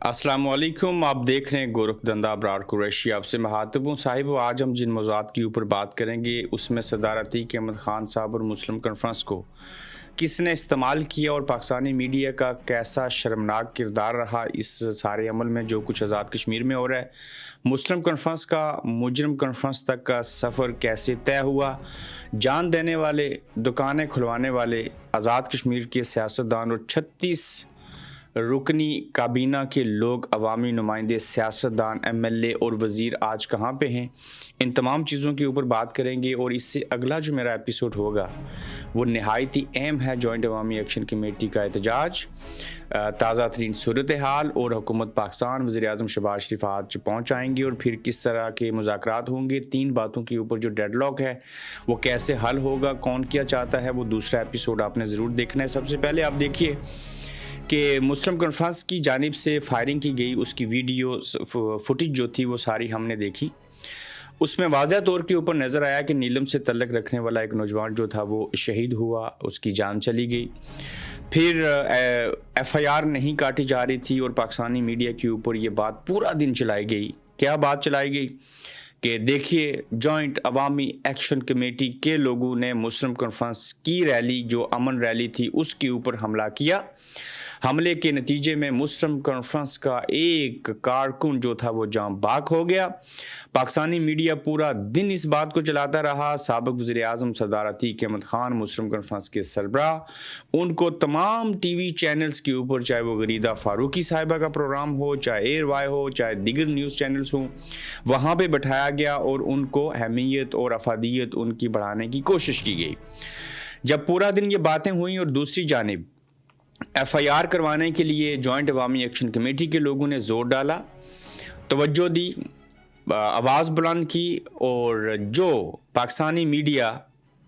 अस्सलाम वालेकुम। आप देख रहे हैं गोरखधंधा अबरार कुरैशी। आपसे मुखातिब हूँ साहिब। आज हम जिन मौज़ूआत के ऊपर बात करेंगे उसमें सरदार अतीक अहमद ख़ान साहब और मुस्लिम कॉन्फ्रेंस को किसने इस्तेमाल किया और पाकिस्तानी मीडिया का कैसा शर्मनाक किरदार रहा इस सारे अमल में जो कुछ आज़ाद कश्मीर में हो रहा है। मुस्लिम कॉन्फ्रेंस का मुजरिम कॉन्फ्रेंस तक का सफ़र कैसे तय हुआ। जान देने वाले, दुकानें खुलवाने वाले आज़ाद कश्मीर के सियासतदान और 36 रुकनी काबीना के लोग, अवामी नुमाइंदे, सियासतदान, एमएलए और वज़ीर आज कहाँ पे हैं। इन तमाम चीज़ों के ऊपर बात करेंगे। और इससे अगला जो मेरा एपिसोड होगा वो नहायत ही अहम है। जॉइंट अवामी एक्शन कमेटी का एहतजाज, ताज़ा तरीन सूरत हाल और हुकूमत पाकिस्तान, वज़ीर-ए-आज़म शहबाज शरीफ आज पहुँच आएंगे और फिर किस तरह के मुज़ाकरात होंगे। 3 बातों के ऊपर जो डेडलॉक है वो कैसे हल होगा, कौन क्या चाहता है, वो दूसरा एपिसोड आपने ज़रूर देखना है। सबसे पहले आप देखिए कि मुस्लिम कॉन्फ्रेंस की जानिब से फायरिंग की गई उसकी वीडियो फुटेज जो थी वो सारी हमने देखी। उसमें वाज़ह तौर के ऊपर नज़र आया कि नीलम से तल्लक रखने वाला एक नौजवान जो था वो शहीद हुआ, उसकी जान चली गई। फिर एफआईआर नहीं काटी जा रही थी और पाकिस्तानी मीडिया के ऊपर ये बात पूरा दिन चलाई गई। क्या बात चलाई गई कि देखिए, जॉइंट अवामी एक्शन कमेटी के लोगों ने मुस्लिम कॉन्फ्रेंस की रैली, जो अमन रैली थी, उसके ऊपर हमला किया। हमले के नतीजे में मुस्लिम कॉन्फ्रेंस का एक कारकुन जो था वो जाँ बाक हो गया। पाकिस्तानी मीडिया पूरा दिन इस बात को चलाता रहा। साबिक वज़ीर-ए-आज़म सरदार अतीक अहमद ख़ान, मुस्लिम कॉन्फ्रेंस के सरबराह, उनको तमाम टीवी चैनल्स के ऊपर, चाहे वो गरीदा फारूकी साहिबा का प्रोग्राम हो, चाहे एयर वाई हो, चाहे दीगर न्यूज़ चैनल्स हों, वहाँ पे बैठाया गया और उनको अहमियत और अफादियत उनकी बढ़ाने की कोशिश की गई। जब पूरा दिन ये बातें हुई और दूसरी जानिब एफआईआर करवाने के लिए जॉइंट अवामी एक्शन कमेटी के लोगों ने ज़ोर डाला, तवज्जो दी, आवाज़ बुलंद की, और जो पाकिस्तानी मीडिया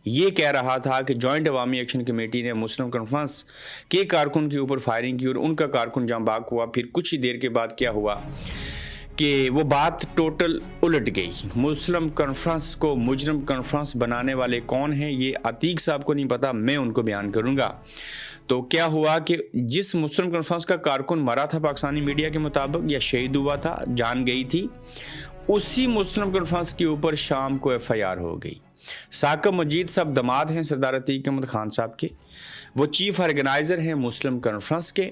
ये कह रहा था कि जॉइंट अवामी एक्शन कमेटी ने मुस्लिम कॉन्फ्रेंस के कारकुन के ऊपर फायरिंग की और उनका कारकुन जाँ बाक हुआ, फिर कुछ ही देर के बाद क्या हुआ कि वो बात टोटल उलट गई। मुस्लिम कॉन्फ्रेंस को मुजरिम कॉन्फ्रेंस बनाने वाले कौन हैं ये अतीक साहब को नहीं पता, मैं उनको बयान करूँगा। तो क्या हुआ कि जिस मुस्लिम कॉन्फ्रेंस का कारकुन मरा था पाकिस्तानी मीडिया के मुताबिक, या शहीद हुआ था, जान गई थी, उसी मुस्लिम कॉन्फ्रेंस के ऊपर शाम को एफआईआर हो गई। साकिब मजीद साहब दमाद हैं सरदार अतीक अहमद ख़ान साहब के, वो चीफ ऑर्गेनाइज़र हैं मुस्लिम कॉन्फ्रेंस के,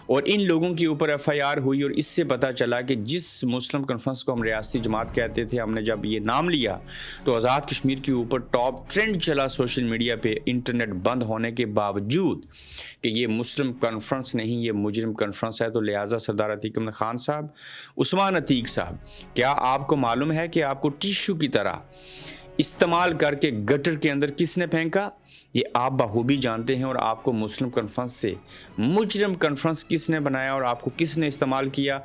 और इन लोगों के ऊपर एफआईआर हुई। और इससे पता चला कि जिस मुस्लिम कॉन्फ्रेंस को हम रियासती जमात कहते थे, हमने जब ये नाम लिया तो आज़ाद कश्मीर के ऊपर टॉप ट्रेंड चला सोशल मीडिया पे, इंटरनेट बंद होने के बावजूद, कि ये मुस्लिम कॉन्फ्रेंस नहीं, ये मुजरिम कॉन्फ्रेंस है। तो लिहाजा सरदार अतीक अहमद ख़ान साहब, उस्मान अतीक साहब, क्या आपको मालूम है कि आपको टिश्यू की तरह इस्तेमाल करके गटर के अंदर किसने फेंका? ये आप बखूबी जानते हैं। और आपको मुस्लिम कॉन्फ्रेंस से मुजरिम कॉन्फ्रेंस किसने बनाया और आपको किसने इस्तेमाल किया,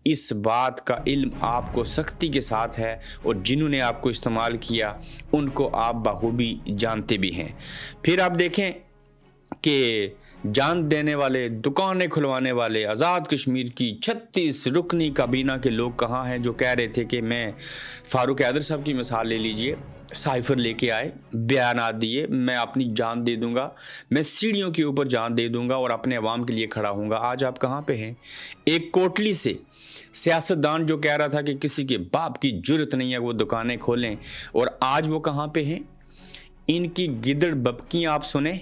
इस बात का इल्म आपको सख्ती के साथ है। और जिन्होंने आपको इस्तेमाल किया उनको आप बखूबी जानते भी हैं। फिर आप देखें कि जान देने वाले, दुकानें खुलवाने वाले आज़ाद कश्मीर की 36 रुकनी काबीना के लोग कहाँ हैं, जो कह रहे थे कि मैं, फ़ारूक हैदर साहब की मिसाल ले लीजिए, साइफर लेके आए, बयानात दिए, मैं अपनी जान दे दूंगा, मैं सीढ़ियों के ऊपर जान दे दूंगा और अपने अवाम के लिए खड़ा हूँगा। आज आप कहाँ पे हैं? एक कोटली से सियासतदान जो कह रहा था कि किसी के बाप की जुर्रत नहीं है वो दुकानें खोलें, और आज वो कहाँ पे हैं? इनकी गिदड़ बबकियाँ आप सुने,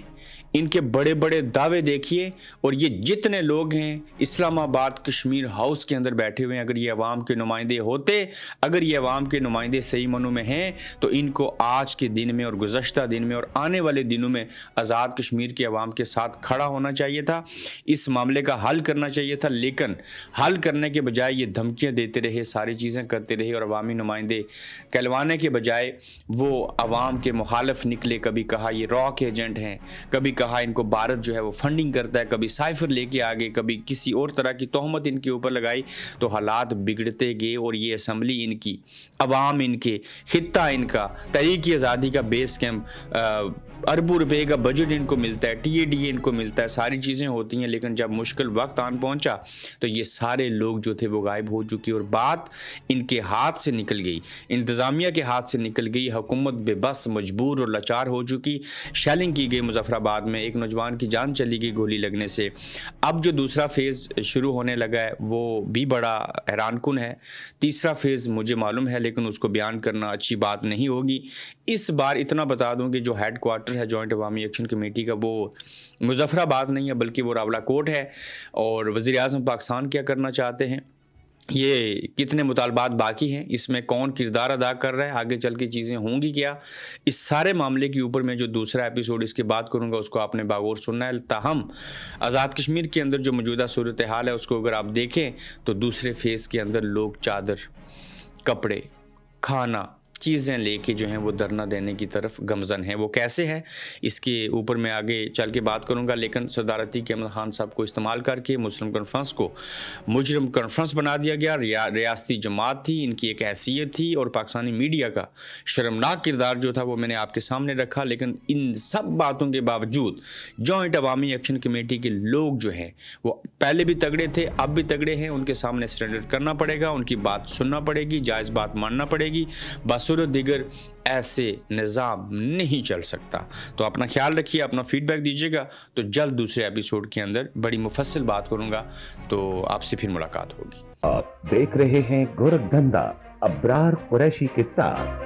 इनके बड़े बड़े दावे देखिए। और ये जितने लोग हैं इस्लामाबाद कश्मीर हाउस के अंदर बैठे हुए हैं, अगर ये अवाम के नुमाइंदे होते, अगर ये अवाम के नुमाइंदे सही मानों में हैं, तो इनको आज के दिन में और गुज़श्ता दिन में और आने वाले दिनों में आज़ाद कश्मीर के अवाम के साथ खड़ा होना चाहिए था, इस मामले का हल करना चाहिए था। लेकिन हल करने के बजाय ये धमकियाँ देते रहे, सारी चीज़ें करते रहे, और अवामी नुमाइंदे कहलवाने के बजाय वो अवाम के मुखालिफ निकले। कभी कहा ये रॉक एजेंट हैं, कभी कहा इनको भारत जो है वो फंडिंग करता है, कभी साइफर लेके आगे, कभी किसी और तरह की तोहमत इनके ऊपर लगाई। तो हालात बिगड़ते गए और ये असम्बली इनकी, अवाम इनके, खित्ता इनका, तहरीक आज़ादी का बेस कैंप अरबों रुपए का बजट इनको मिलता है, टीएडीए इनको मिलता है, सारी चीज़ें होती हैं, लेकिन जब मुश्किल वक्त आन पहुंचा तो ये सारे लोग जो थे वो गायब हो चुके और बात इनके हाथ से निकल गई, इंतज़ामिया के हाथ से निकल गई। हुकूमत बेबस, मजबूर और लाचार हो चुकी। शेलिंग की गई मुजफ्फराबाद में, एक नौजवान की जान चली गई गोली लगने से। अब जो दूसरा फेज़ शुरू होने लगा है वो भी बड़ा हैरानकुन है। तीसरा फेज़ मुझे मालूम है, लेकिन उसको बयान करना अच्छी बात नहीं होगी। इस बार इतना बता दूं कि जो हेड क्वार्टर है जॉइंट अवामी एक्शन कमेटी का वो मुजफ्फराबाद नहीं है, बल्कि वो रावलाकोट है। और वज़ीर आज़म पाकिस्तान क्या करना चाहते हैं, ये कितने मुतालबात बाकी हैं, इसमें कौन किरदार अदा कर रहा है, आगे चल के चीज़ें होंगी क्या, इस सारे मामले के ऊपर मैं जो दूसरा एपिसोड इसके बाद करूँगा उसको आपने बागौर सुनना है। ताहम आज़ाद कश्मीर के अंदर जो मौजूदा सूरत हाल है उसको अगर आप देखें तो दूसरे फेज़ के अंदर लोग चादर, कपड़े, खाना, चीज़ें लेके जो हैं वो धरना देने की तरफ गमज़न है। वो कैसे है इसके ऊपर मैं आगे चल के बात करूंगा, लेकिन सरदार अतीक अहमद खान साहब को इस्तेमाल करके मुस्लिम कॉन्फ्रेंस को मुजरिम कॉन्फ्रेंस बना दिया गया। रियासती जमात थी, इनकी एक हैसियत थी और पाकिस्तानी मीडिया का शर्मनाक किरदार जो था वो मैंने आपके सामने रखा। लेकिन इन सब बातों के बावजूद जॉइंट अवामी एक्शन कमेटी के लोग जो हैं वो पहले भी तगड़े थे, अब भी तगड़े हैं। उनके सामने सरेंडर करना पड़ेगा, उनकी बात सुनना पड़ेगी, जायज़ बात मानना पड़ेगी। बासूरत दिगर ऐसे निज़ाम नहीं चल सकता। तो अपना ख्याल रखिए, अपना फीडबैक दीजिएगा। तो जल्द दूसरे एपिसोड के अंदर बड़ी मुफस्सिल बात करूंगा, तो आपसे फिर मुलाकात होगी। आप देख रहे हैं गोरखधंधा अब्रार कुरैशी के साथ।